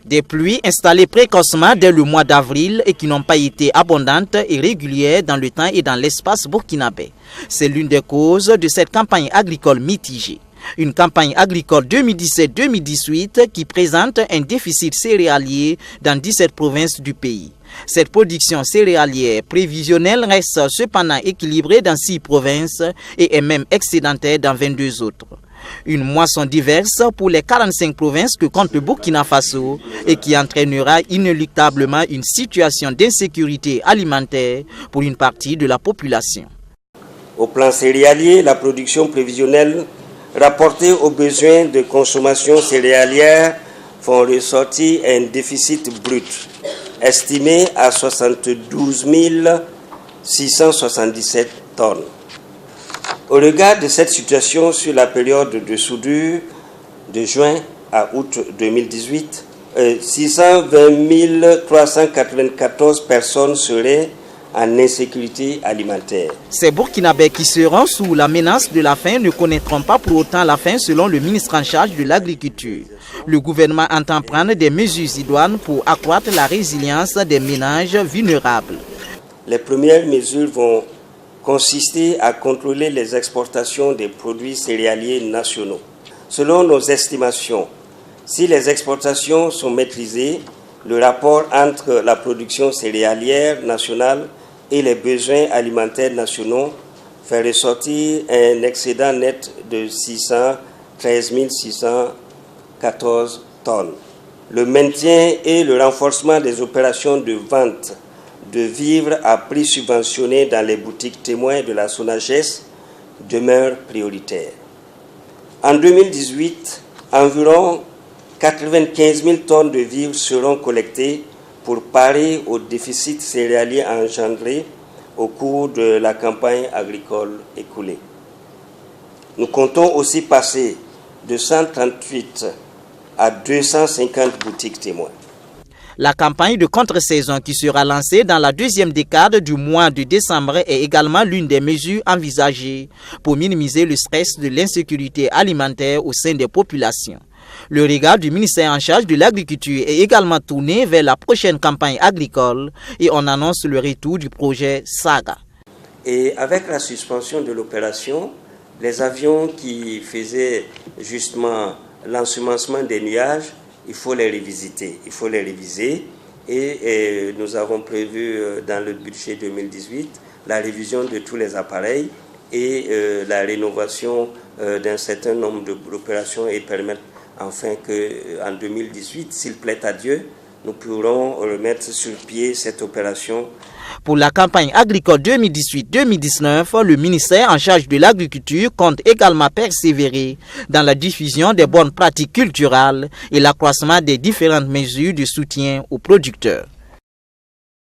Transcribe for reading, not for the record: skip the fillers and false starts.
Des pluies installées précocement dès le mois d'avril et qui n'ont pas été abondantes et régulières dans le temps et dans l'espace burkinabé. C'est l'une des causes de cette campagne agricole mitigée. Une campagne agricole 2017-2018 qui présente un déficit céréalier dans 17 provinces du pays. Cette production céréalière prévisionnelle reste cependant équilibrée dans 6 provinces et est même excédentaire dans 22 autres. Une moisson diverse pour les 45 provinces que compte le Burkina Faso et qui entraînera inéluctablement une situation d'insécurité alimentaire pour une partie de la population. Au plan céréalier, la production prévisionnelle rapportée aux besoins de consommation céréalière font ressortir un déficit brut estimé à 72 677 tonnes. Au regard de cette situation sur la période de soudure de juin à août 2018, 620 394 personnes seraient en insécurité alimentaire. Ces Burkinabés qui seront sous la menace de la faim ne connaîtront pas pour autant la faim selon le ministre en charge de l'agriculture. Le gouvernement entend prendre des mesures idoines pour accroître la résilience des ménages vulnérables. Les premières mesures vont consister à contrôler les exportations des produits céréaliers nationaux. Selon nos estimations, si les exportations sont maîtrisées, le rapport entre la production céréalière nationale et les besoins alimentaires nationaux fait ressortir un excédent net de 613 614 tonnes. Le maintien et le renforcement des opérations de vente de vivres à prix subventionné dans les boutiques témoins de la SONAGES demeurent prioritaires. En 2018, environ 95 000 tonnes de vivres seront collectées pour parer au déficit céréalier engendré au cours de la campagne agricole écoulée. Nous comptons aussi passer de 138 à 250 boutiques témoins. La campagne de contre-saison qui sera lancée dans la deuxième décade du mois de décembre est également l'une des mesures envisagées pour minimiser le stress de l'insécurité alimentaire au sein des populations. Le regard du ministère en charge de l'agriculture est également tourné vers la prochaine campagne agricole et on annonce le retour du projet Saga. Et avec la suspension de l'opération, les avions qui faisaient justement l'ensemencement des nuages, il faut les revisiter, il faut les réviser et nous avons prévu dans le budget 2018 la révision de tous les appareils et la rénovation d'un certain nombre d'opérations et permettre enfin qu'en 2018, s'il plaît à Dieu, nous pourrons remettre sur pied cette opération. Pour la campagne agricole 2018-2019, le ministère en charge de l'agriculture compte également persévérer dans la diffusion des bonnes pratiques culturelles et l'accroissement des différentes mesures de soutien aux producteurs.